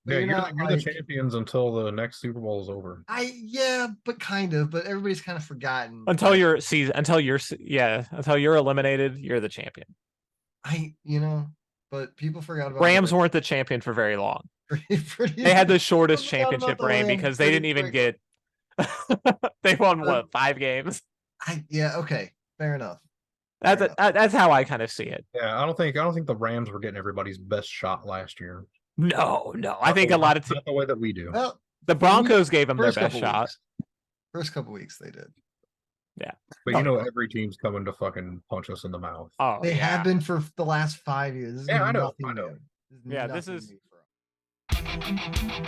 But Yeah, you're you're not you're the like champions until the next Super Bowl is over. but kind of. But everybody's kind of forgotten Until that until you're eliminated, you're the champion. But people forgot about Rams weren't the champion for very long. pretty. They had the shortest Forgot about championship the reign Rams because they pretty didn't even quickly. get. They won Uh, what, 5 games? Okay, fair enough. That's how I kind of see it. Yeah, I don't think the Rams were getting everybody's best shot last year. No. I think a lot of not the way that we do. Well, the Broncos gave them their first best couple shot. weeks. First couple weeks they did. Yeah, But you know every team's coming to fucking punch us in the mouth. oh, They have been for the last 5 years. This is Yeah, I know, nothing I know. new. Yeah, this nothing is- new for us.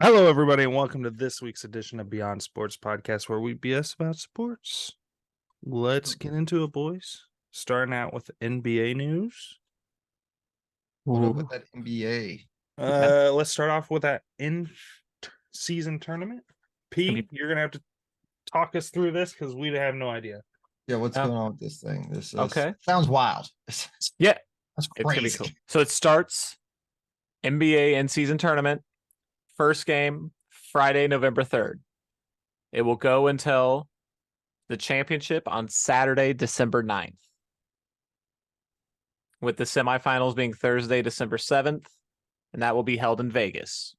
Hello, everybody, and welcome to this week's edition of Beyond Sports Podcast, where we BS about sports. Let's get into it, boys. Starting out with NBA news. What up with that NBA? Let's start off with that in-season tournament. P, you're gonna have to talk us through this because we have no idea. Yeah, what's going on with this thing? This Okay. sounds wild. Yeah. That's It's gonna be crazy. cool. So it starts NBA in-season tournament. First game, Friday, November 3rd. It will go until the championship on Saturday, December 9th. With the semifinals being Thursday, December 7th, and that will be held in Vegas.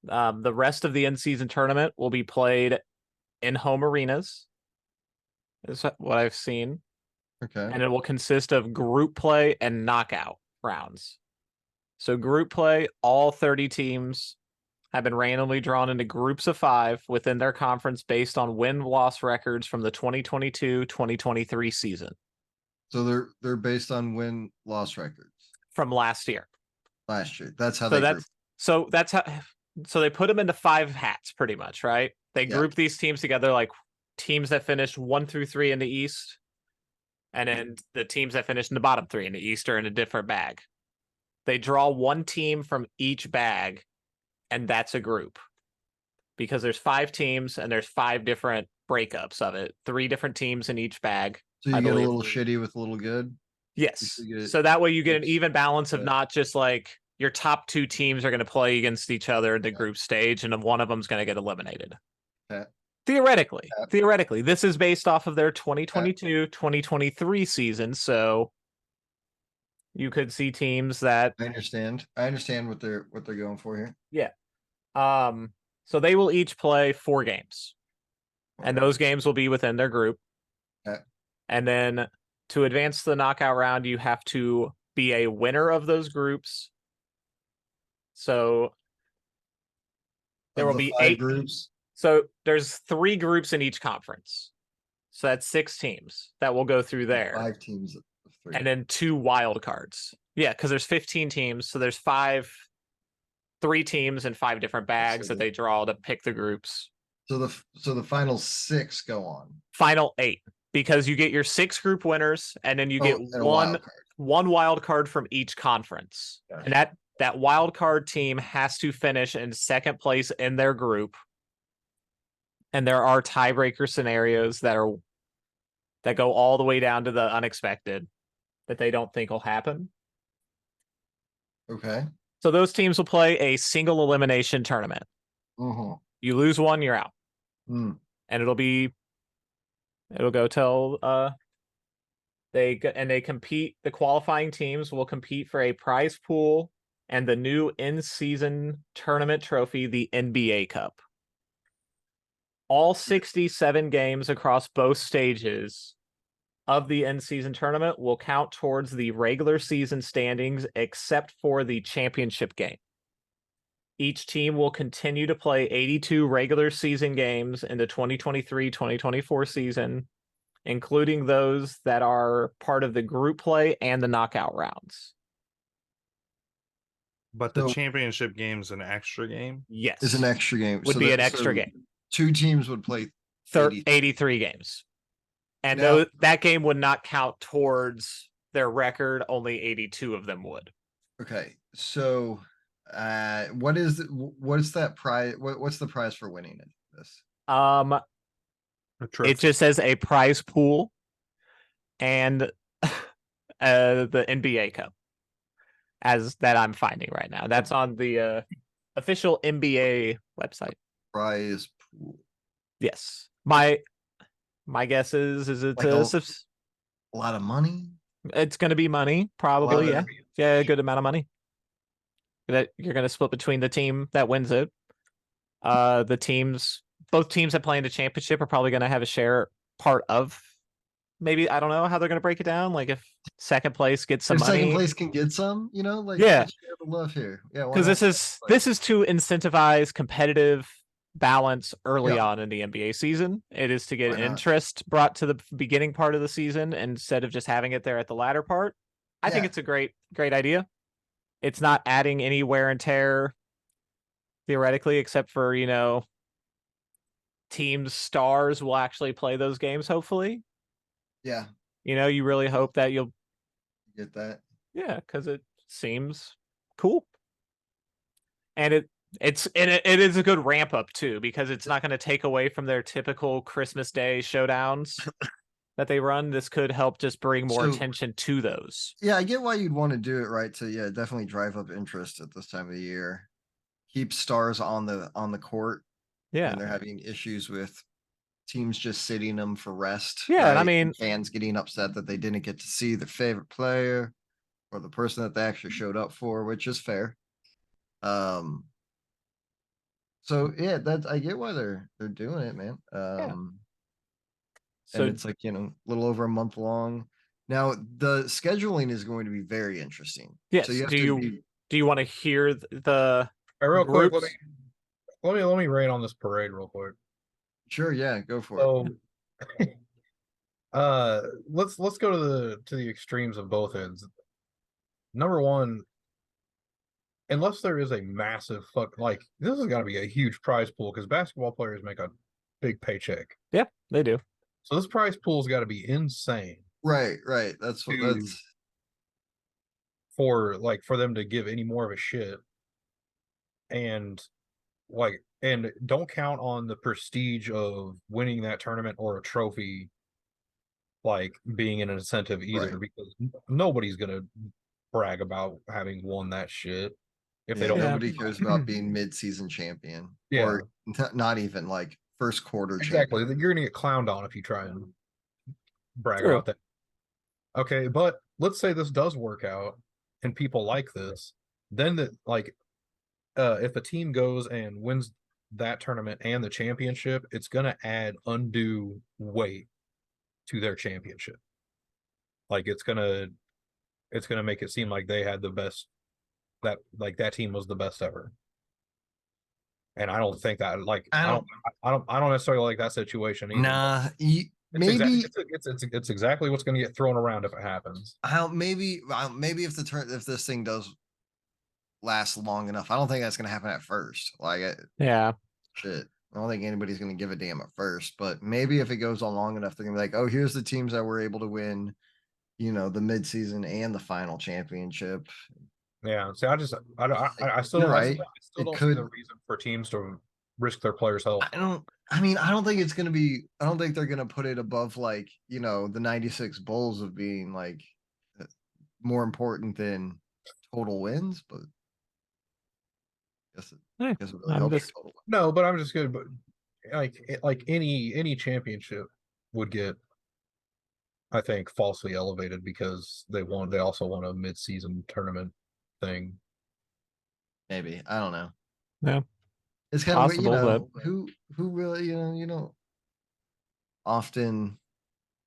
The rest of the in-season tournament will be played in home arenas, is what I've seen. Okay. And it will consist of group play and knockout rounds. So group play, all 30 teams have been randomly drawn into groups of 5 within their conference based on win-loss records from the 2022-2023 season So they're based on win-loss records from last year. last year. That's how So they that's how. So they put them into 5 hats, pretty much, right? They Yeah. group these teams together, like teams that finished 1 through 3 in the East, and then the teams that finished in the bottom 3 in the East are in a different bag. They draw one team from each bag, and that's a group. Because there's 5 teams and there's 5 different breakups of it. 3 different teams in each bag. So you I get a believe. little shitty with a little good. Yes. You get- So that way you get an even balance of Yeah. not just like your top 2 teams are going to play against each other in the Yeah. group stage, and then one of them's going to get eliminated. Yeah. Theoretically, this is based off of their 2022-2023 season. So you could see teams that I understand. I understand what they're going for here. so they will each play 4 games. And those games will be within their group. Okay. And then to advance to the knockout round, you have to be a winner of those groups. So there Of will the be 5 8 groups. So there's 3 groups in each conference. So that's 6 teams that will go through there. 5 teams of 3. And then 2 wild cards. Yeah, because there's 15 teams. So there's 3 teams in 5 different bags that they draw to pick the groups. So the final 6 go on. Final 8, because you get your 6 group winners, and then you get and a one wild card. wild card from each conference. Gotcha. And that wild card team has to finish in second place in their group. And there are tiebreaker scenarios that go all the way down to the unexpected that they don't think will happen. Okay. So those teams will play a single elimination tournament. Uh-huh. You lose one, you're out. Hmm. And it'll go till they compete. The qualifying teams will compete for a prize pool and the new in-season tournament trophy, the NBA Cup. All 67 games across both stages of the in-season tournament will count towards the regular season standings, except for the championship game. Each team will continue to play 82 regular season games in the 2023-2024 season, including those that are part of the group play and the knockout rounds. But the So- championship game's an extra game. Yes. It's an extra game. Would So be that- an extra so- game. two teams would play 83. 83 games. And Now- that game would not count towards their record. Only 82 of them would. Okay, so what's that prize? What's the prize for winning this? A trophy. It just says a prize pool and the NBA Cup as that I'm finding right now. That's on the official NBA website. Prize pool. Yes. My guess is it's Like a lot of money. it's going to be money, probably. Lot Yeah. of- A good amount of money that you're going to split between the team that wins it. Both teams that play in the championship are probably going to have a share part of. Maybe I don't know how they're going to break it down. Like if second place gets some If second money, place can get some, like Yeah. let's share the love here. Yeah, why because not? this is to incentivize competitive balance early Yeah. on in the NBA season. It is to get Why not? interest brought to the beginning part of the season instead of just having it there at the latter part. I think Yeah. it's a great idea. It's not adding any wear and tear theoretically, except for teams stars will actually play those games. Hopefully, Yeah, you really hope that you'll get that. Yeah, because it seems cool, and it is a good ramp up too, because it's not going to take away from their typical Christmas Day showdowns that they run. This could help just bring more So- attention to those. Yeah, I get why you'd want to do it, right? To definitely drive up interest at this time of the year. Keep stars on the court. Yeah, And they're having issues with teams just sitting them for rest. Yeah, and I right? mean- fans getting upset that they didn't get to see their favorite player or the person that they actually showed up for, which is fair. So yeah, I get why they're doing it, man. so And it's like, a little over a month long. Now the scheduling is going to be very interesting. yes. So you have Do to you be- do you want to hear the Hey, real quick, groups? let me rate on this parade real quick. Sure, yeah, go for it. So, let's go to the extremes of both ends. Number one, unless there is a massive this has got to be a huge prize pool because basketball players make a big paycheck. they do. So this prize pool's got to be insane Right. That's what to- that's for them to give any more of a shit. And don't count on the prestige of winning that tournament or a trophy being an incentive either, Right. because nobody's gonna brag about having won that shit if they Yeah, don't. nobody cares about being mid-season champion. Yeah. Or not even like first quarter Exactly. champion. You're gonna get clowned on if you try and brag True. about that. Okay, but let's say this does work out and people like this, then if a team goes and wins that tournament and the championship, it's gonna add undue weight to their championship. It's gonna make it seem like they had the best, that team was the best ever. And I don't think that I don't necessarily like that situation either. Nah, It's maybe it's exactly what's going to get thrown around if it happens. maybe if if this thing does last long enough, I don't think that's gonna happen at first. Yeah. Shit. I don't think anybody's gonna give a damn at first, but maybe if it goes on long enough, they're gonna be like, oh, here's the teams that were able to win, the midseason and the final championship. Yeah. See, I still You're don't, I right. still It don't see could- the reason for teams to risk their players' health. I don't think it's gonna be. I don't think they're gonna put it above the 96 Bulls of being more important than total wins, but Hey, guess it really I'm helps your just- total wins. No, but I'm just good. But any championship would get, I think, falsely elevated because they also want a mid-season tournament thing. Maybe I don't know. Yeah. It's kind of Possible, who really you don't often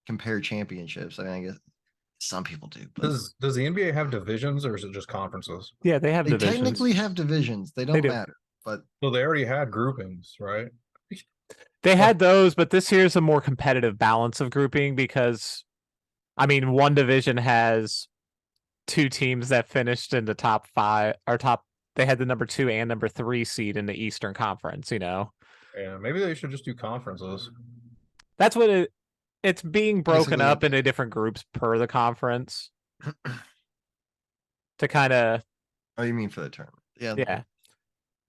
compare championships. I mean, I guess some people do, but Does the NBA have divisions or is it just conferences? Yeah, they have they divisions. technically have divisions. They don't do. matter, but So they already had groupings, right? They had those, but this year's a more competitive balance of grouping because, I mean, one division has two teams that finished in the top 5 or top. They had the number 2 and number 3 seed in the Eastern Conference. Yeah, maybe they should just do conferences. That's what it's being broken Basically, up into different groups per the conference to kind of, Oh, you mean for the tournament? Yeah. yeah.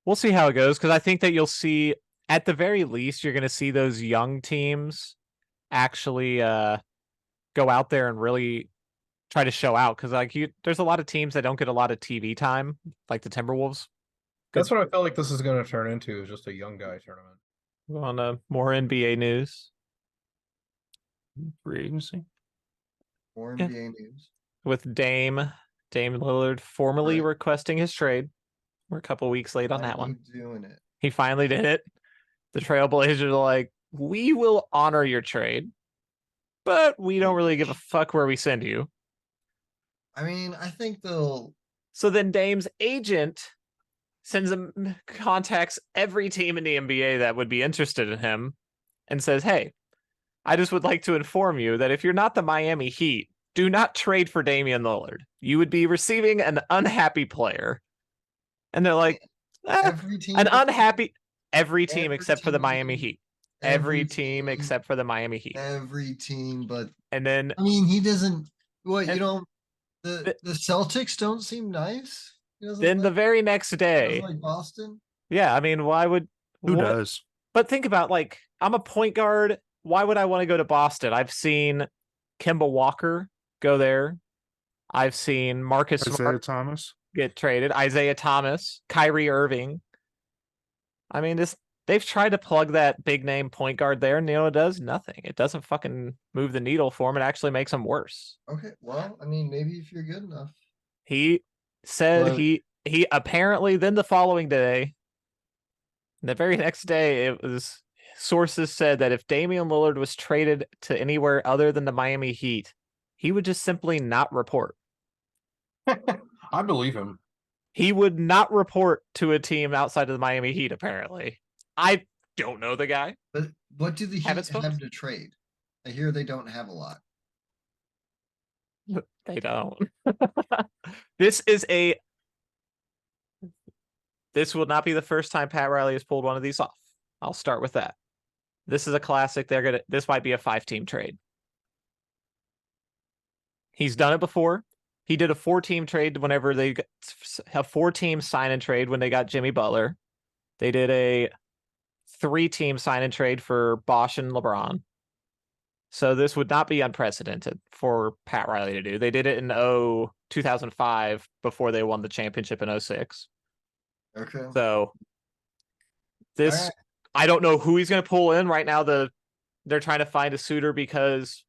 We'll see how it goes because I think that you'll see, at the very least, you're going to see those young teams actually go out there and really try to show out because there's a lot of teams that don't get a lot of TV time, like the Timberwolves. That's what I feel like this is going to turn into, is just a young guy tournament. On more NBA news Free agency. More Yeah. NBA news. with Dame Lillard formally Right. requesting his trade. We're a couple weeks late on that Finally one. Doing it. He finally did it. The Trailblazers are like, we will honor your trade, but we don't really give a fuck where we send you. I mean, I think they'll. So then Dame's agent sends him, contacts every team in the NBA that would be interested in him and says, hey, I just would like to inform you that if you're not the Miami Heat, do not trade for Damian Lillard. You would be receiving an unhappy player. And they're like, Every team. an unhappy, every team Every except for the team Miami is- Heat. every Every team team- except for the Miami Heat. Every team, but And then I mean, he doesn't. What you And- don't. The Celtics don't seem nice. He doesn't then the like- very next he doesn't day, like Boston. yeah, I mean, why would Who what- does? But think about, like, I'm a point guard. Why would I want to go to Boston? I've seen Kemba Walker go there. I've seen Marcus Isaiah Smart Thomas. get traded. Isaiah Thomas, Kyrie Irving. I mean, they've tried to plug that big name point guard there, and you know it does nothing. It doesn't fucking move the needle for him. It actually makes him worse. Okay, well, I mean, maybe if you're good enough. He said Well- he apparently then the following day, the very next day, it was sources said that if Damian Lillard was traded to anywhere other than the Miami Heat, he would just simply not report. I believe him. He would not report to a team outside of the Miami Heat, apparently. I don't know the guy. But what do the Heat Haven't spoken. have to trade? I hear they don't have a lot. They don't. This will not be the first time Pat Riley has pulled one of these off. I'll start with that. This is a classic. This might be a 5-team trade. He's done it before. He did a 4-team trade whenever they have 4-team sign and trade when they got Jimmy Butler. They did a 3-team sign and trade for Bosch and LeBron. So this would not be unprecedented for Pat Riley to do. They did it in 2005 before they won the championship in 06. Okay. So this, Alright. I don't know who he's going to pull in right now. They're trying to find a suitor because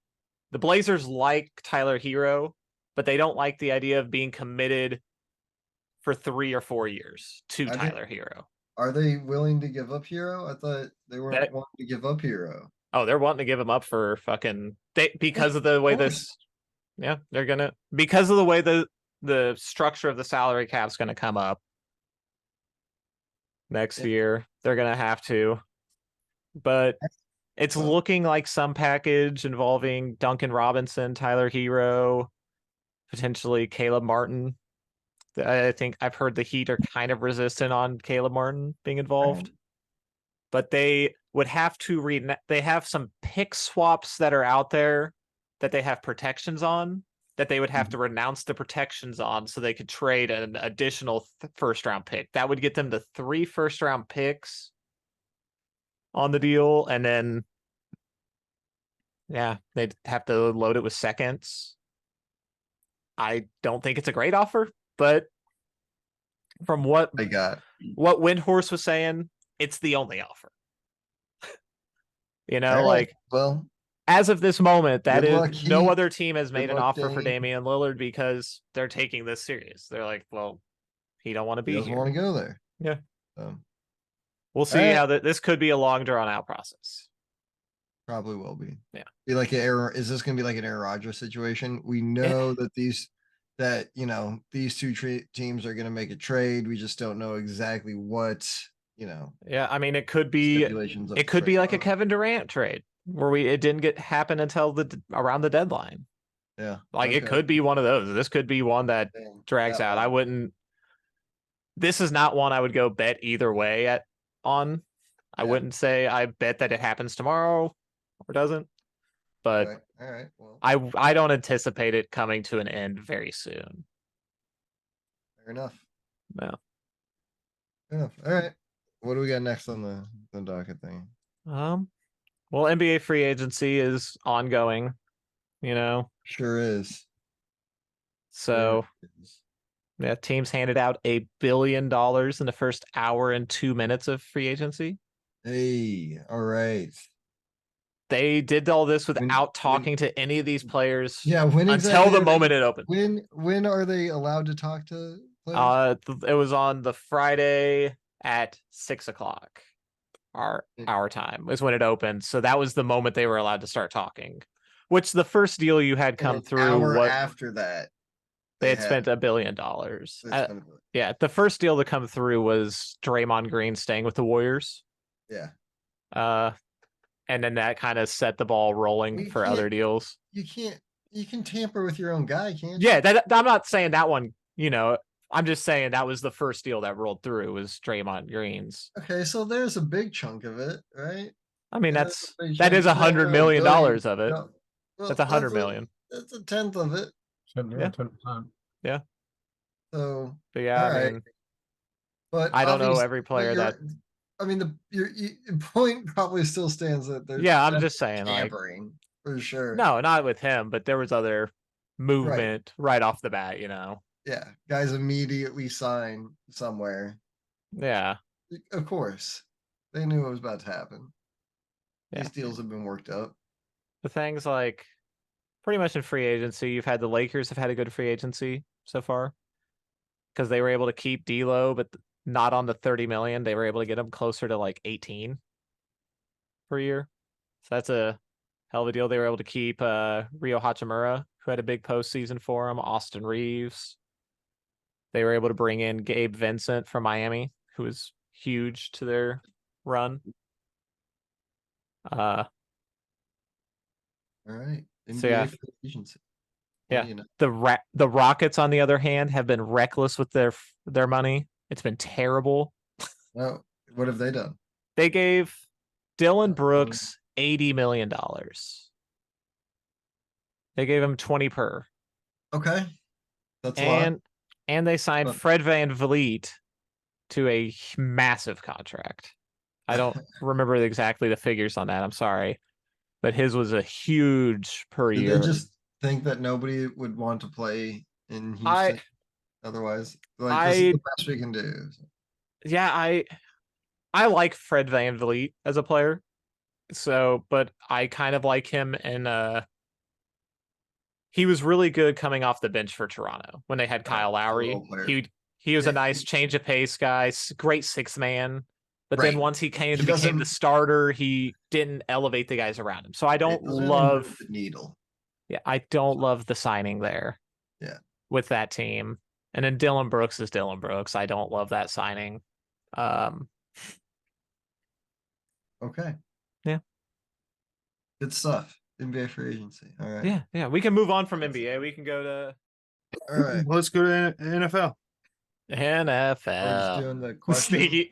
the Blazers like Tyler Hero, but they don't like the idea of being committed for 3 or 4 years to I think- Tyler Hero. Are they willing to give up Hero? I thought they weren't That- wanting to give up Hero. Oh, they're wanting to give him up for fucking because of the way course. this. Yeah, they're gonna because of the way the structure of the salary cap's gonna come up next Yeah. year. They're gonna have to, but it's Well- looking like some package involving Duncan Robinson, Tyler Hero, potentially Caleb Martin. I think I've heard the Heat are kind of resistant on Caleb Martin being involved. But they would have to they have some pick swaps that are out there that they have protections on that they would have to renounce the protections on so they could trade an additional first round pick. That would get them to 3 first round picks on the deal. And then, yeah, they'd have to load it with seconds. I don't think it's a great offer, but from what They got. Windhorse was saying, it's the only offer. You know, Alright, like well, as of this moment, that Good is luck, no Heat. other team has made an luck, offer for Dame. Damian Lillard because they're taking this serious. They're like, well, he don't want to he be doesn't here. want to go there. Yeah. So, We'll see Alright. how this could be a long drawn out process. probably will be. Yeah. Be like an Aaron. Is this going to be like an Aaron Rodgers situation? We know that these two teams are going to make a trade. We just don't know exactly what Yeah, I mean, it could be stipulations. of it the could be trade like a are. Kevin Durant trade where it didn't happen until around the deadline. Yeah. Like it okay. could be one of those. This could be one that Then drags that out. I one. wouldn't. This is not one I would go bet either way on. I Yeah. wouldn't say I bet that it happens tomorrow or doesn't, but Okay, all right, well, I don't anticipate it coming to an end very soon. fair enough. No. Fair enough. All right. What do we got next on the docket thing? Well, NBA free agency is ongoing, you know. Sure is. Sure So is. yeah, teams handed out $1 billion in the first hour and 2 minutes of free agency. Hey, all right. They did all this When- without talking to any of these players Yeah, when until exactly the are they- moment it opened. When are they allowed to talk to players? It was on the Friday at 6 o'clock. Our time is when it opened. So that was the moment they were allowed to start talking. Which the first deal you had And come an through, hour what after that, they had spent $1 billion. they spent- Yeah, the first deal to come through was Draymond Green staying with the Warriors. yeah. And then that kind of set the ball rolling We for other can't- deals. You can tamper with your own guy, can't you? Yeah, that I'm not saying that one, I'm just saying that was the first deal that rolled through was Draymond Green's. Okay, so there's a big chunk of it, right? I mean, Yeah, that big is chunk. $100 million $1 of it. No, well, That's 100 million. That's a tenth of it. Yeah. 10%. So, But yeah, All I right. mean, but I don't know obviously- every but player you're- that. I mean, your point probably still stands that there's Yeah, I'm just saying, like, tampering for sure. no, not with him, but there was other movement right off the bat, Yeah, guys immediately sign somewhere. Yeah. Of course, they knew it was about to happen. Yeah. These deals have been worked up. The things like pretty much in free agency, you've had the Lakers have had a good free agency so far because they were able to keep D'Lo, but not on the 30 million. They were able to get him closer to like 18 per year. So that's a hell of a deal. They were able to keep Rio Hachimura, who had a big postseason for him, Austin Reeves. They were able to bring in Gabe Vincent from Miami, who was huge to their run. All right. So, yeah. free agency. Yeah. You know, The Rockets, on the other hand, have been reckless with their money. It's been terrible. well, what have they done? They gave Dylan Brooks $80 million. They gave him 20 per. Okay, that's a lot. And they signed But- Fred VanVleet to a massive contract. I don't remember exactly the figures on that. I'm sorry. But his was a huge per Did year. they just think that nobody would want to play in Houston? I- Otherwise, like this is I- the best we can do. Yeah, I like Fred VanVleet as a player. So, but I kind of like him and he was really good coming off the bench for Toronto when they had Kyle he's a Lowry. role player. He was a Yeah, nice change of pace guy, great six man. But then Right. once he He became doesn't- the starter, he didn't elevate the guys around him. So I don't It doesn't really love move the needle. Yeah, I don't love the signing there. Yeah. With that team. And then Dylan Brooks is Dylan Brooks. I don't love that signing. Okay. Yeah. Good stuff. NBA free agency. All right. Yeah. We can move on from NBA. We can go to All right. Let's go to NFL. We're just NFL. doing the question. Sneaky.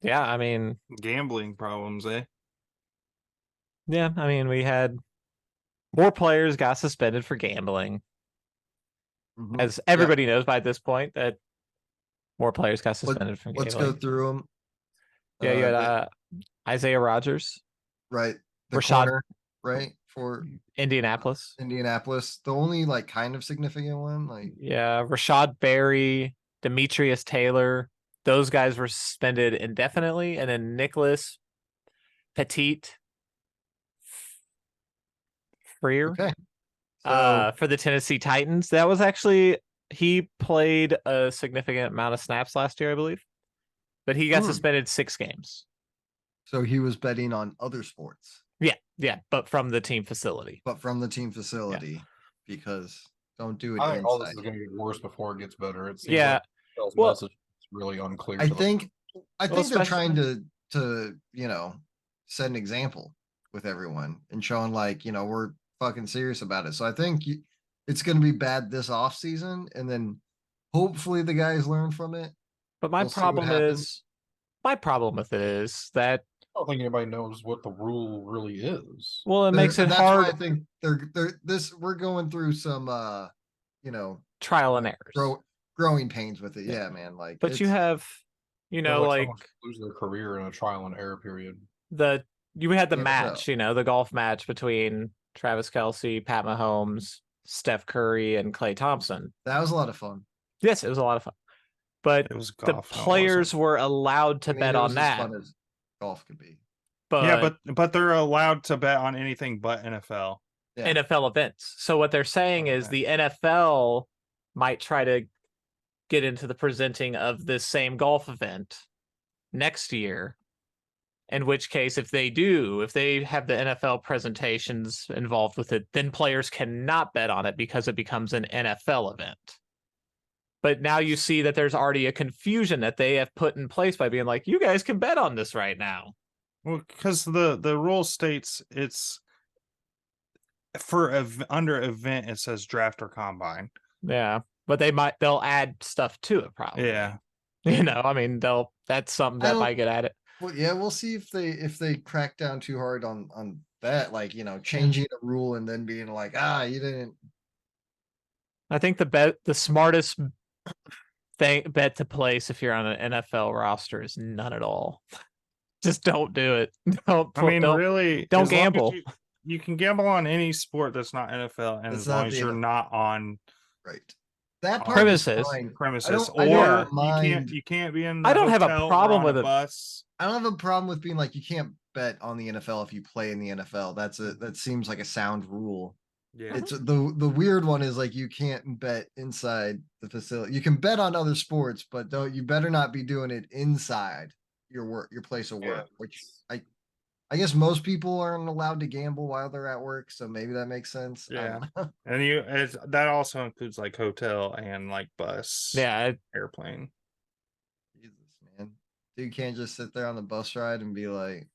Yeah, I mean, Gambling problems, eh? yeah, I mean, we had more players got suspended for gambling. Mhm. As everybody knows by this point that more players got suspended from Let's gambling. go through them. Yeah, you had Isaiah Rogers, right. The Rashad- corner, right, for Indianapolis. Indianapolis. The only like kind of significant one, like Yeah, Rashad Berry, Demetrius Taylor, those guys were suspended indefinitely, and then Nicholas Petit Freer okay. So for the Tennessee Titans. That was actually he played a significant amount of snaps last year, I believe, but he got Hmm. suspended 6 games. so he was betting on other sports, Yeah, but from the team facility. but from the team facility because don't do it I think all this inside. is going to get worse before it gets better. It seems Yeah, like Michelle's well- message is really unclear. I to the- think Well, they're especially- trying to set an example with everyone and showing like we're fucking serious about it. So I think it's going to be bad this off season, and then hopefully the guys learn from it But my We'll see what problem happens. is, my problem with it is that, I don't think anybody knows what the rule really is. well, it makes it That's why I hard, think we're going through some, you know, trial and errors. growing pains with it. Yeah, man. Like, But you it's- have, you Feels know, like like someone should lose their career in a trial and error period. you had the Yeah, match, so- you know, the golf match between Travis Kelsey, Pat Mahomes, Steph Curry, and Klay Thompson. that was a lot of fun. Yes, it was a lot of fun. But It was the golf. no, it players wasn't. were allowed to I mean, bet it on was as that. fun as golf could be. Yeah, but they're allowed to bet on anything but NFL. Yeah. NFL events. So what they're saying is Okay. the NFL might try to get into the presenting of this same golf event next year. In which case, if they have the NFL presentations involved with it, then players cannot bet on it because it becomes an NFL event. But now you see that there's already a confusion that they have put in place by being like, you guys can bet on this right now. Well, because the rule states it's for under event it says draft or combine. Yeah. But they'll add stuff to it probably. Yeah. You know, I mean, that's something I that don't- might get added. Well, yeah, we'll see if they crack down too hard on that, like, you know, changing a rule and then being like, you didn't. I think the smartest bet to place if you're on an NFL roster is none at all. Just don't do it. Don't. I mean, don't, really, don't as long as gamble. You can gamble on any sport that's not NFL, and That's as long not as the you're NFL. not on That part is Premises. fine. premises, I or don't you mind. can't be in. The I don't have a hotel or problem on with a it. bus. I don't have a problem with being like, you can't bet on the NFL if you play in the NFL. That seems like a sound rule. Yeah, It's the weird one is like, you can't bet inside the facility. You can bet on other sports, but you better not be doing it inside your place of work, which I guess most people aren't allowed to gamble while they're at work, so maybe that makes sense. I don't know. and that also includes like hotel and like bus, Yeah. airplane. Jesus, man. You can't just sit there on the bus ride and be like,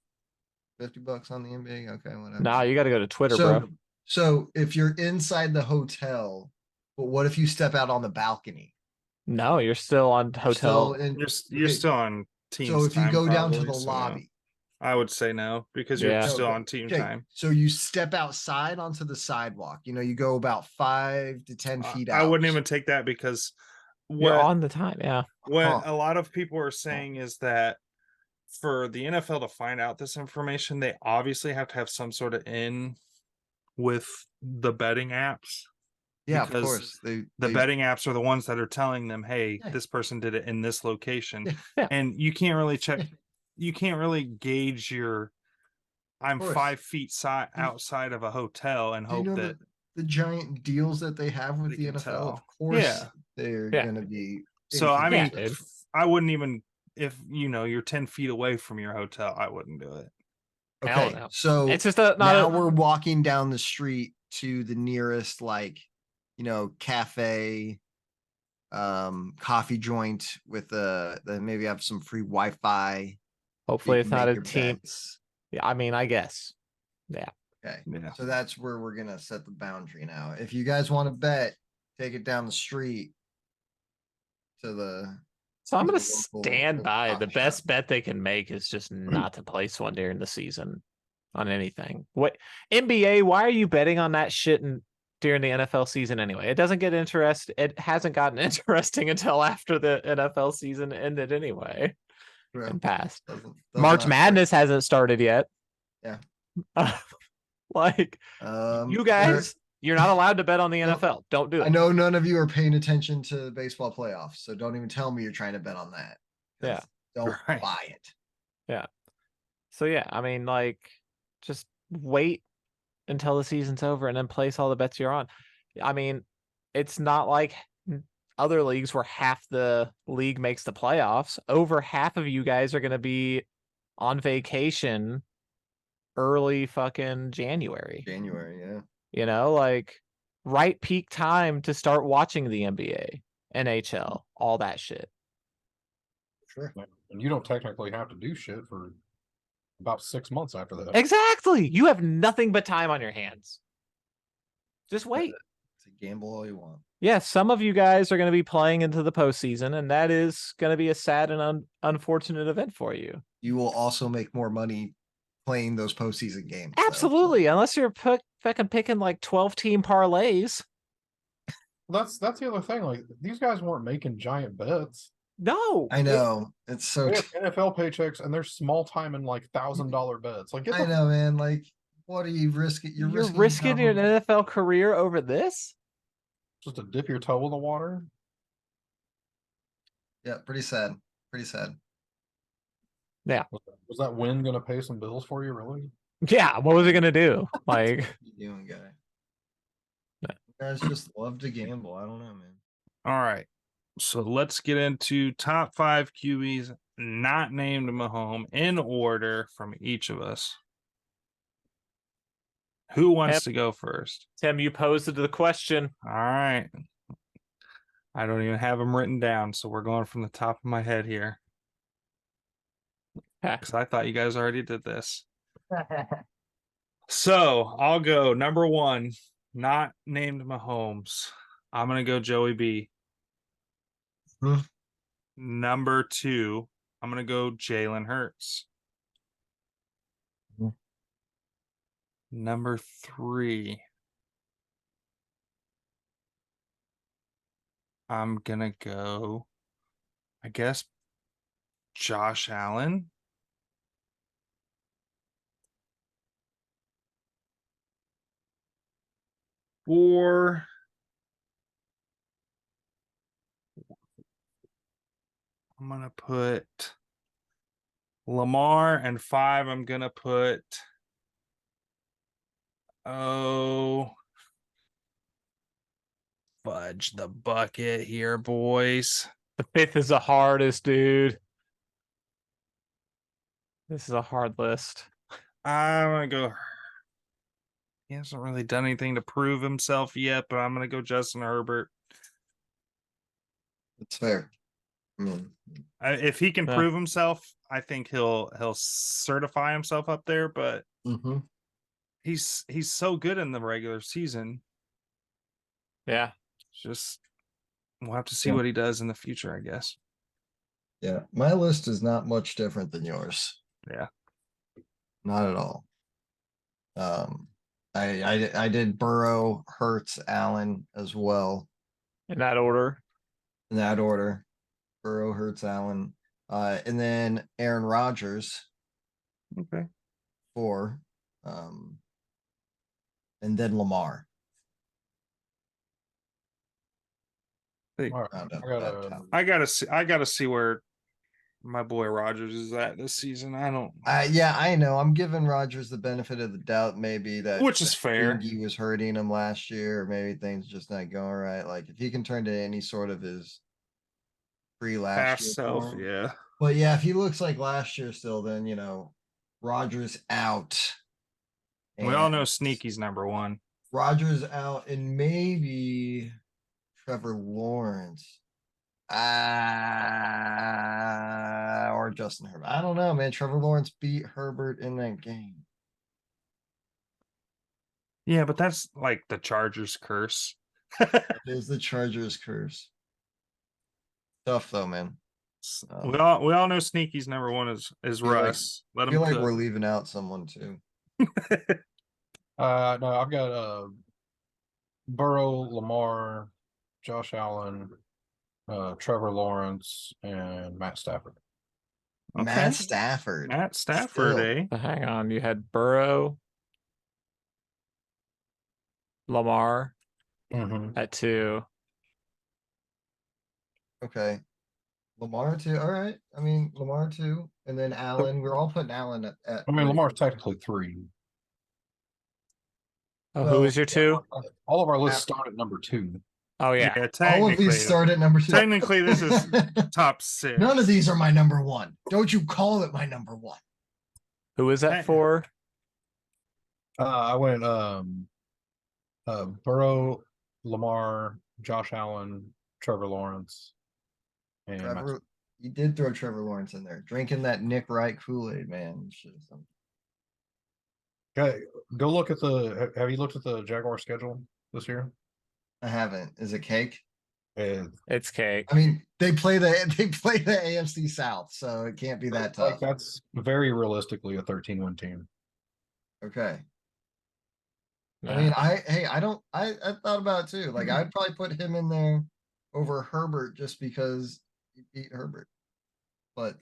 $50 on the NBA. Okay, whatever. Nah, you got to go to Twitter, so, bro. So if you're inside the hotel, but what if you step out on the balcony? No, you're still on You're hotel. still in- You're okay, still on team. So if you go down to the probably, so lobby, I would say no because you're Yeah. still Okay, on team okay, time. So you step outside onto the sidewalk. You know, you go about 5 to 10 feet out. I wouldn't even take that because You're what on the time. Yeah. what Huh. a lot of people are saying is that for the NFL to find out this information, they obviously have to have some sort of in with the betting apps. Yeah, of because course. The they- betting apps are the ones that are telling them, hey, Yeah. this person did it in this location. Yeah. And you can't really check, you can't really gauge I'm course. 5 feet Do- outside of a hotel and Do you hope know that the giant deals that they have with They the can NFL? Of tell. course, Yeah. they're Yeah. gonna be. So I mean, Yeah, dude. I wouldn't even if you're 10 feet away from your hotel, I wouldn't do it. Hell Okay, no. so It's just not now a, we're walking down the street to the nearest, like, cafe, coffee joint with maybe have some free Wi-Fi. hopefully You it's can not make a your team. bets. Yeah, I mean, I guess. Okay, Yeah. so that's where we're gonna set the boundary now. If you guys want to bet, take it down the street to the. So I'm to gonna the local- stand local by it. The coffee best shop. bet they can make is just not to place one during the season on anything. What NBA? Why are you betting on that shit during the NFL season anyway? It doesn't get It hasn't gotten interesting until after the NFL season ended anyway. Yeah, And passed. doesn't March not Madness hasn't started yet. Yeah. Like hurt. you guys, you're not allowed to bet on the No, NFL. Don't do I it. know none of you are paying attention to baseball playoffs, so don't even tell me you're trying to bet on that. 'cause Yeah. Don't Right. buy it. So yeah, I mean, like, just wait until the season's over and then place all the bets you're on. I mean, it's not like other leagues where half the league makes the playoffs. Over half of you guys are going to be on vacation early fucking January. January, yeah. You know, like right peak time to start watching the NBA, NHL, all that shit. Sure. And you don't technically have to do shit for about 6 months after that. Exactly. You have nothing but time on your hands. Just wait. To gamble all you want. Yeah, some of you guys are going to be playing into the postseason, and that is going to be a sad and unfortunate event for you. You will also make more money playing those postseason games. though, so. Absolutely, unless you're fucking picking like 12-team parlays. That's the other thing. Like these guys weren't making giant bets. No, I know. It's so They have NFL paychecks and they're small time and like $1,000 bets. Like get I the know, man. Like, what are you risking? you're risking risking your yourself. NFL career over this. just to dip your toe in the water. Yeah, pretty sad. Pretty sad. Was that win going to pay some bills for you? Really? Yeah, what was it going to do? Like, What you doing, guy? You guys just love to gamble. I don't know, man. All right. So let's get into top 5 QBs not named Mahomes in order from each of us. Who wants to go first? Tim, you posed the question. All right. I don't even have them written down, so we're going from the top of my head here. Because I thought you guys already did this. So I'll go number 1, not named Mahomes. I'm gonna go Joey B. Hmm. Number 2, I'm gonna go Jalen Hurts. Hmm. Number 3, I'm gonna go, I guess, Josh Allen. Or I'm gonna put Lamar, and 5, I'm gonna put fudge the bucket here, boys. The 5th is the hardest, dude. This is a hard list. I'm gonna go. He hasn't really done anything to prove himself yet, but I'm gonna go Justin Herbert. It's fair. I mean, If he can Yeah. prove himself, I think he'll certify himself up there. But mhm. he's so good in the regular season. Yeah. Just we'll have to see Yeah. what he does in the future, I guess. Yeah, my list is not much different than yours. Yeah. Not at all. I did Burrow, Hurts, Allen as well In that order. in that order. Burrow, Hurts, Allen, and then Aaron Rodgers Okay. 4, and then Lamar. All right. Round up I that gotta, top. I gotta see where my boy Rogers is at this season. I don't. Yeah, I know. I'm giving Rodgers the benefit of the doubt, maybe that Which is fair. He was hurting him last year, or maybe things just not going right. Like if he can turn to any sort of his pre-last Past year self, form. yeah. But yeah, if he looks like last year still, then Rodgers out. We all know And Sneaky's number 1. Rodgers out, and maybe Trevor Lawrence. Or Justin Herbert. I don't know, man. Trevor Lawrence beat Herbert in that game. Yeah, but that's like the Chargers curse. It is the Chargers curse. Tough though, man. We all know Sneaky's number 1 is feel like- Russ. Let I him feel like cook. we're leaving out someone too. no, I've got Burrow, Lamar, Josh Allen, Trevor Lawrence, and Matt Stafford. Okay. Matt Stafford. Matt Stafford, Still. eh? So hang on. You had Burrow, Lamar Mm-hmm. at 2. Okay. Lamar too. All right. I mean Lamar too. And then Allen. We're all putting Allen at I mean, 3. Lamar's technically 3. Oh, Well, who is your 2? All of our lists After- start at number 2. Oh, yeah. All technically. of these start at number 2. Technically, this is top 6. None of these are my number 1. Don't you call it my number 1. Who is that Hey. for? I went Burrow, Lamar, Josh Allen, Trevor Lawrence, and Matt Trevor, you did throw Trevor Lawrence in there, drinking that Nick Wright Kool-Aid, man. Okay, go look at the. Have you looked at the Jaguar schedule this year? I haven't. Is it cake? And It's cake. I mean, they play the AFC South, so it can't be that like tough. that's very realistically a 13-win team. Okay. I Yeah. mean, I thought about it too. Like, I'd probably put him in there over Herbert just because he beat Herbert. But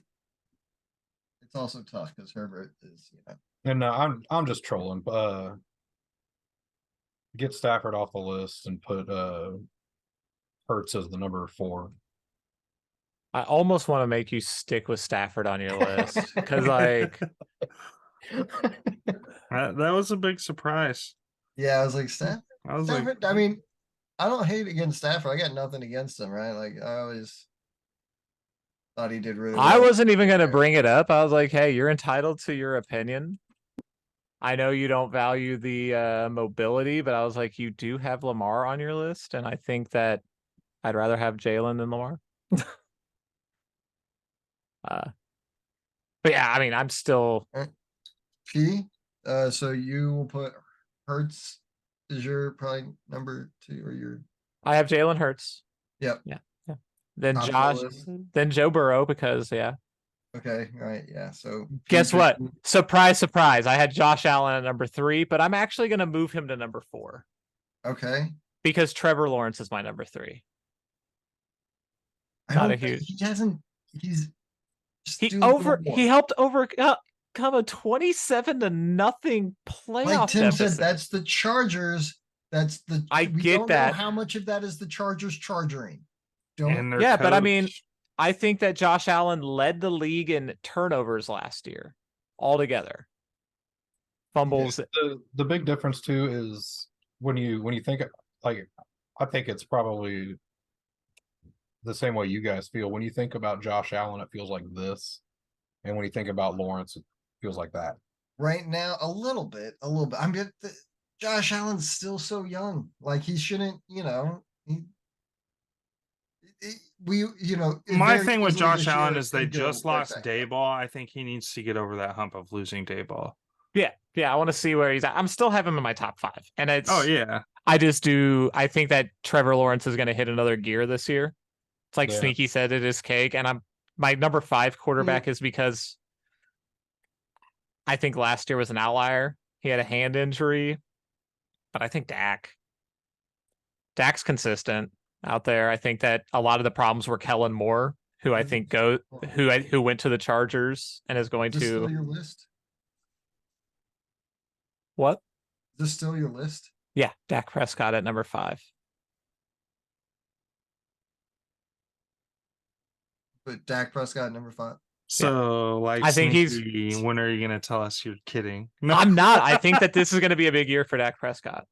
it's also tough because Herbert is, And I'm just trolling. Get Stafford off the list and put Hurts as the number 4. I almost want to make you stick with Stafford on your list because, like, That was a big surprise. yeah, I was like, Stafford. I was like, I mean, I don't hate against Stafford. I got nothing against him, right? Like, I always thought he did really well. I wasn't even going to bring it up. I was like, hey, you're entitled to your opinion. I know you don't value the mobility, but I was like, you do have Lamar on your list, and I think that I'd rather have Jalen than Lamar. But yeah, I mean, I'm still. P. So you will put Hertz is your probably number 2 or your I have Jalen Hurts. Yep. Yeah. Then top of the Josh. list. Then Joe Burrow because yeah. Okay, right, yeah. So Guess what? P- Surprise, surprise. I had Josh Allen at number 3, but I'm actually going to move him to number 4 Okay. because Trevor Lawrence is my number 3. I Not don't a think huge. he hasn't. He's just He doing a little he more. helped overcome a 27-0 playoff Like Tim deficit. said, that's the Chargers. That's the. I we get don't that. know how much of that is the Chargers chargering. Don't. and their Yeah, but I mean, coach- I think that Josh Allen led the league in turnovers last year altogether. Fumbles. The big difference too is when you think like I think it's probably the same way you guys feel. When you think about Josh Allen, it feels like this. And when you think about Lawrence, it feels like that. Right now, a little bit. I mean, Josh Allen's still so young. Like he shouldn't. my very thing with easily Josh this Allen year is they could go just right lost back. Dayball. I think he needs to get over that hump of losing Dayball. Yeah, I want to see where he's at. I'm still having him in my top 5, and it's. Oh yeah, I think that Trevor Lawrence is going to hit another gear this year. It's like Yeah. Sneaky said, it is cake, and my number 5 quarterback is because I think last year was an outlier. He had a hand injury, but I think Dak's consistent out there. I think that a lot of the problems were Kellen Moore, who I think who went to the Chargers and is going Is this still to your list? what? Is this still your list? Yeah, Dak Prescott at number 5. But Dak Prescott number 5. so like I think he's- Sneaky, when are you gonna tell us you're kidding? No, I'm not. I think that this is going to be a big year for Dak Prescott.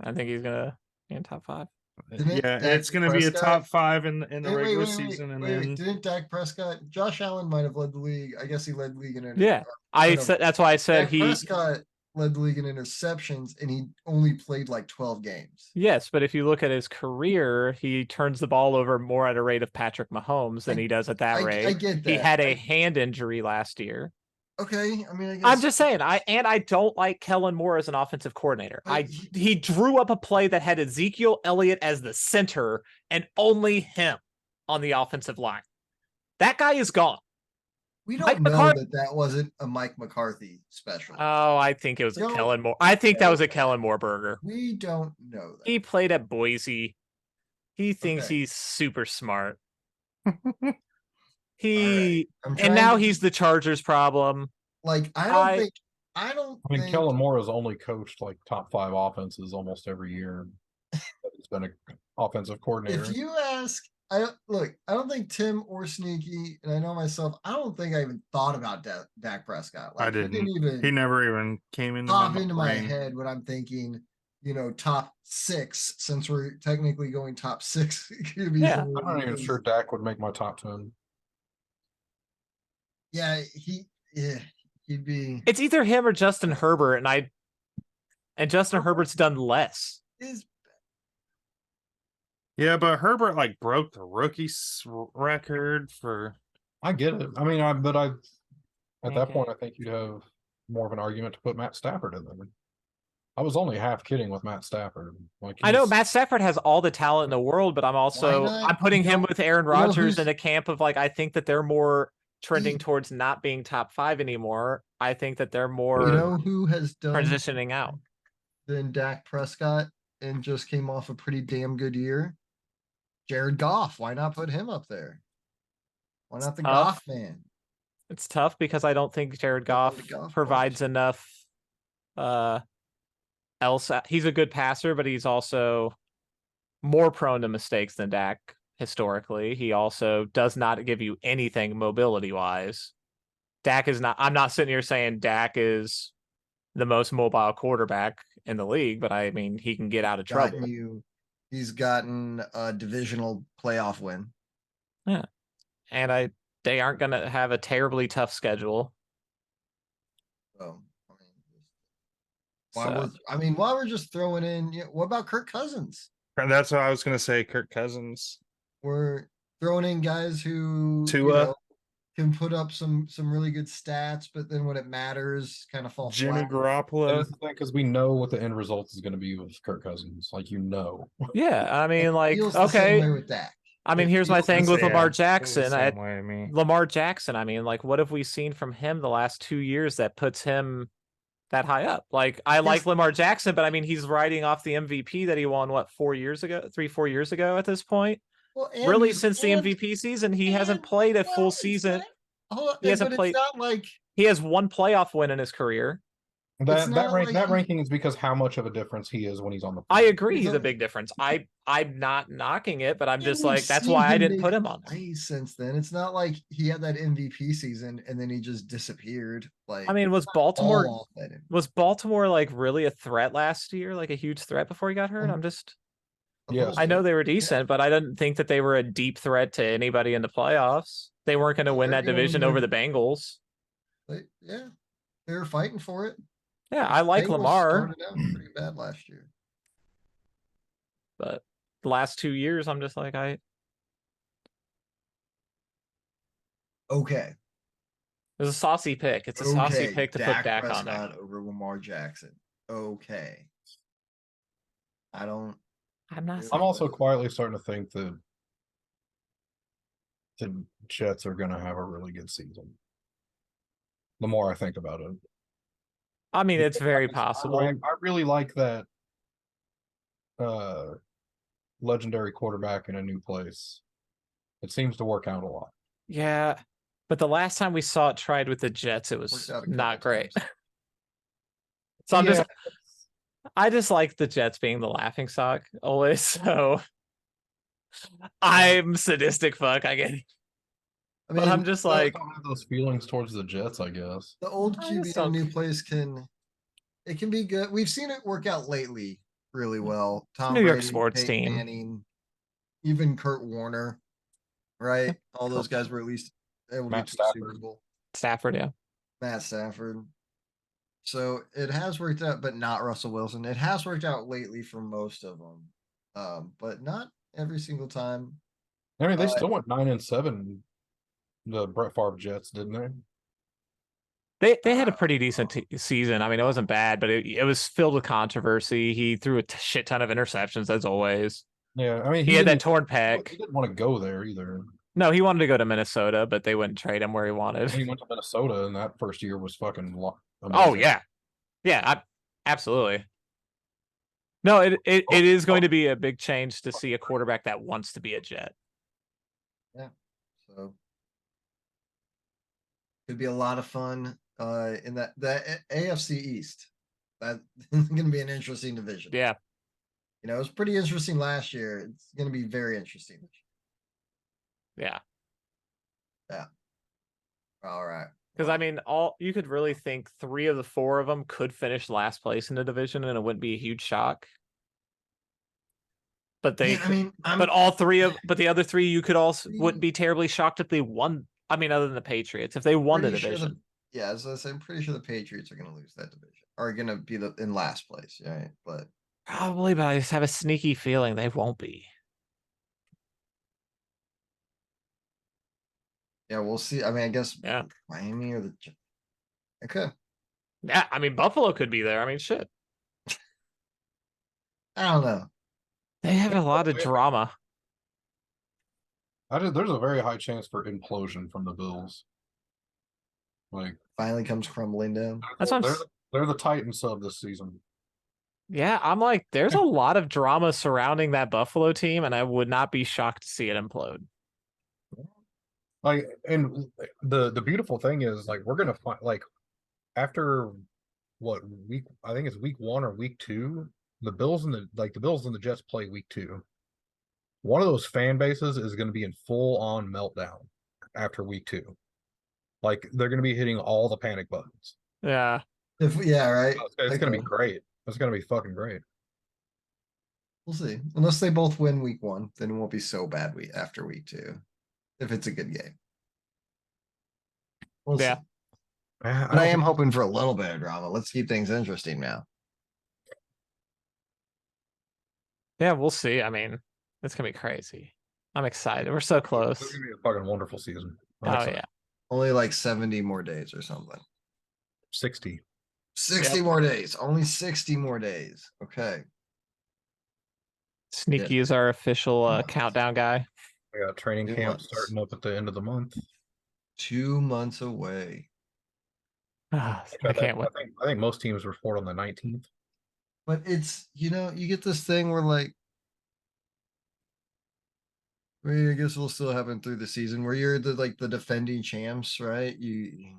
I think he's going to be in top 5. Didn't yeah, Dak it's gonna be a Prescott- top 5 in the Wait, regular wait, season, and wait, then didn't Dak Prescott? Josh Allen might have led the league. I guess he led the league in Yeah, I know. said that's why I said Dak he. Prescott led the league in interceptions, and he only played like 12 games. Yes, but if you look at his career, he turns the ball over more at a rate of Patrick Mahomes than he does at that rate. I get that. He had a hand injury last year. Okay, I mean, I guess I'm just saying, I don't like Kellen Moore as an offensive coordinator. But He drew up a play that had Ezekiel Elliott as the center and only him on the offensive line. That guy is gone. we Mike don't know McCarthy- that wasn't a Mike McCarthy special. Oh, I think it was a Don't Kellen Moore. I think that know was a that. Kellen Moore burger. We don't know that. He played at Boise. He thinks Okay. he's super smart. I'm And trying now to- he's the Chargers problem. like, I don't I mean, think Kellen Moore has only coached like top 5 offenses almost every year. He's been an offensive coordinator. if you ask, I don't think Tim or Sneaky, and I know myself, I don't think I even thought about Dak Prescott. I He didn't. even He never even came into pop my into my brain. head when I'm thinking, top 6, since we're technically going top 6. I'm not even sure Dak would make my top 10. Yeah, he'd be. It's either him or Justin Herbert, and Justin Herbert's done less. Is Yeah, but Herbert like broke the record for. I get it. I mean, at that Okay. point, I think you'd have more of an argument to put Matt Stafford in there. I was only half kidding with Matt Stafford. Like I know he's- Matt Stafford has all the talent in the world, but I'm also not? I'm putting You him know- with Aaron you know Rodgers in who's- a camp of like I think that they're more trending He- towards not being top 5 anymore. I think that they're more You know who has done transitioning out. than Dak Prescott and just came off a pretty damn good year? Jared Goff. Why not put him up there? Why not the tough. Goff man? It's tough because I don't think Jared Don't love Goff the Goff provides watch. enough else. He's a good passer, but he's also more prone to mistakes than Dak historically. He also does not give you anything mobility wise. Dak is not, I'm not sitting here saying Dak is the most mobile quarterback in the league, but I mean, he can get out of trouble. He's gotten a divisional playoff win. And they aren't going to have a terribly tough schedule. So, So, while we're just throwing in, what about Kirk Cousins? And that's what I was gonna say. Kirk Cousins. We're throwing in guys who Tua. can put up some really good stats, but then when it matters, kind of fall Jimmy flat. Garoppolo. because we know what the end result is going to be with Kirk Cousins. Like yeah, I mean, It like, feels the same okay. way with Dak. I mean, It here's my feels thing the with same. Lamar Feels the Jackson. same way to me. Lamar Jackson, I mean, like, what have we seen from him the last 2 years that puts him that high up? Like, I like Yes. Lamar Jackson, but I mean, he's riding off the MVP that he won, what, 4 years ago, 3-4 years ago at this point? Well, and Really, he's- since the and- MVP season, he hasn't and- played a well, full it's season. not- hold on, He hasn't but played- It's not like He has one playoff win in his career. It's not like that he- ranking is because how much of a difference he is when he's on the I field. agree, he's a Because- big difference. I'm not knocking it, but I'm just and we've like, that's seen why I him didn't make put him on. plays since then. It's not like he had that MVP season and then he just disappeared. Like I mean, was all Baltimore off that MVP. was Baltimore like really a threat last year, like a huge threat before he got hurt? Um, I'm just A Yes. little I know bit. they were decent, but I didn't think that they were a deep threat to anybody in the playoffs. They weren't going to No, win they're that gonna division over the win. Bengals. Yeah, they were fighting for it. Yeah, I like Bengals Lamar, started out pretty bad last year. but the last 2 years, I'm just like, Okay. it was a saucy pick. It's a saucy Okay. pick to Dak put Dak on there. Prescott over Lamar Jackson. Okay. I don't. I'm not. I'm I'm also quietly starting to think that the Jets are going to have a really good season. The more I think about it, I mean, it's very I possible. I really like that legendary quarterback in a new place. It seems to work out a lot. Yeah, but the last time we saw it tried with the Jets, it was Worked out a not couple great. times. So I'm Yeah. just, I just like the Jets being the laughing stock always. So I'm sadistic fuck. I get it. I But I'm just like, I don't have those feelings towards the Jets, I guess. the old I QB just in a don't- new place it can be good. We've seen it work out lately really well. Tom New York Brady, sports Peyton team. Manning, even Kurt Warner, right? All those guys were at least able to Matt get to the Super Stafford. Bowl. Stafford, yeah. Matt Stafford. So it has worked out, but not Russell Wilson. It has worked out lately for most of them, but not every single time. I mean, they Uh, still went 9-7. The Brett Favre Jets, didn't they? They had a pretty decent season. I mean, it wasn't bad, but it was filled with controversy. He threw a shit ton of interceptions as always. Yeah, I mean, He had that didn't- torn He pec. didn't want to go there either. No, he wanted to go to Minnesota, but they wouldn't trade him where he wanted. He went to Minnesota, and that first year was fucking Oh amazing. yeah, absolutely. No, it is going to be a big change to see a quarterback that wants to be a Jet. So could be a lot of fun in that AFC East. That is going to be an interesting division. Yeah, You know, it was pretty interesting last year. It's going to be very interesting. yeah. All right. Because I mean, you could really think 3 of the 4 of them could finish last place in the division, and it wouldn't be a huge shock. But they, Yeah, I mean, but all 3 of, but the other 3, you could also wouldn't be terribly shocked if they won. I mean, other than the Patriots, if they won the pretty sure division. yeah, as I said, I'm pretty sure the Patriots are going to lose that division. Are going to be in last place, right? But Probably, but I just have a sneaky feeling they won't be. yeah, we'll see. I mean, I guess Yeah. Miami or okay. Yeah, I mean, Buffalo could be there. I mean, shit. I don't know. They have a lot of drama. There's a very high chance for implosion from the Bills. Like Finally comes crumbling down. That's what I'm they're the Titans of this season. Yeah, I'm like, there's a lot of drama surrounding that Buffalo team, and I would not be shocked to see it implode. Like, and the beautiful thing is, like, we're gonna find, like, after what week? I think it's week 1 or week 2. The Bills and the Jets play week 2. One of those fan bases is going to be in full on meltdown after week 2. Like, they're going to be hitting all the panic buttons. Yeah. Yeah, right. It's going to be Okay. great. It's going to be fucking great. We'll see. Unless they both win week 1, then it won't be so bad after week 2. If it's a good game. We'll Yeah. see. I But I am hoping for a little bit of drama. Let's keep things interesting now. Yeah, we'll see. I mean, it's gonna be crazy. I'm excited. We're so close. It's going to be a fucking wonderful season. I'm Oh excited. yeah. Only like 70 more days or something. 60. 60 more days. Only 60 more days. Okay. Sneaky is our official Months. countdown guy. I got training 2 camp months. starting up at the end of the month. 2 months away. I can't wait. I think most teams report on the 19th. But it's, you get this thing where like, I mean, I guess it'll still happen through the season where you're the defending champs, right? You're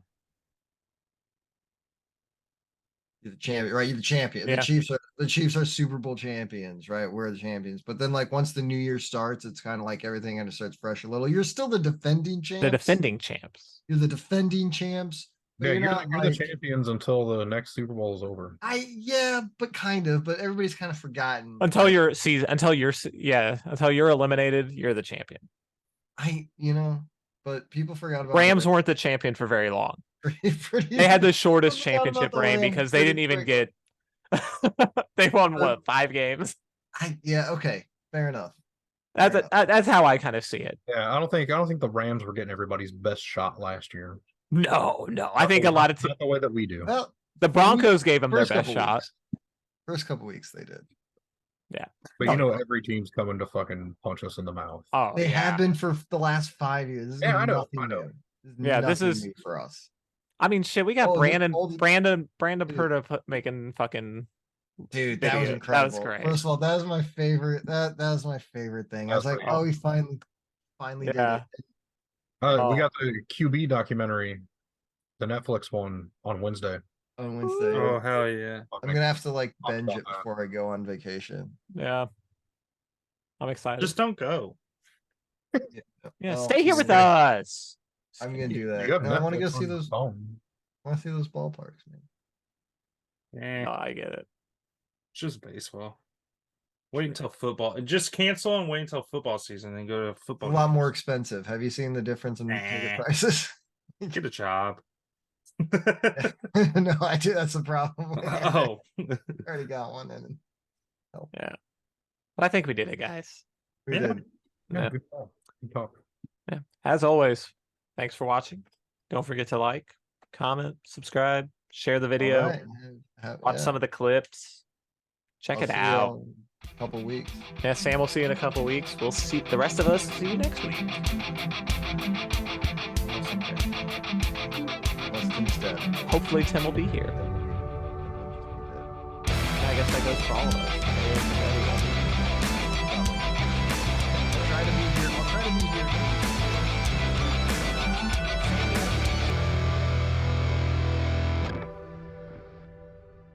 the champion, right? You're the champion. Yeah. The Chiefs are Super Bowl champions, right? We're the champions. But then like once the new year starts, it's kind of like everything kind of starts fresh a little. You're still the defending champs. The defending champs. You're the defending champs. But Yeah, you're you're, not you're like, the champions until the next Super Bowl is over. yeah, but kind of, but everybody's kind of forgotten. Until like, until you're eliminated, you're the champion. but people forgot about Rams it. weren't the champion for very long. Pretty- They had the shortest Forgot about championship the reign Rams because they pretty didn't even quick. get. They won what 5 games. Okay, fair enough. That's Fair enough. that's how I kind of see it. Yeah, I don't think the Rams were getting everybody's best shot last year. No. I think a lot of not the way that we do. Well, the Broncos gave them their first best couple shot. weeks. First couple weeks they did. But you know, every team's coming to fucking punch us in the mouth. Oh, They yeah. have been for the last 5 years. This is Yeah, I know, nothing I know. new. Yeah, this nothing is- new for us. I mean, shit. We got Oh, Brandon dude. Purda making fucking. Dude, that was Video. incredible. That was great. First of all, that was my favorite. That was my favorite thing. I was That's like, pretty oh, he finally did Yeah. it. We Oh. got the QB documentary, the Netflix one on Wednesday. On Wednesday. Oh hell yeah! I'm gonna have to like Talk binge about it that. before I go on vacation. Yeah. I'm excited. Just don't go. yeah, Well, stay here with yeah. us. I'm gonna do You that. have And I want to go Netflix see on your those. phone. I want to see those ballparks, man. Eh, Oh, I get it. it's just baseball. Wait until football. Just cancel and wait until football season and go to A football. lot more games. expensive. Have you seen the difference in ticket Nah. prices? Get a job. No, I do. That's the problem. Oh, I already got one in. But I think we did it, guys. We Yeah. did. Yeah, Yeah. good talk. Good talk. Yeah. As always, thanks for watching. Don't forget to like, comment, subscribe, share the video, Alright, watch some of the clips. Check it out. A couple weeks. Yeah, Sam will see you in a couple weeks. We'll see the rest of us. See you next week. Weston's dead. Hopefully, Tim will be here. I guess that goes for all of us.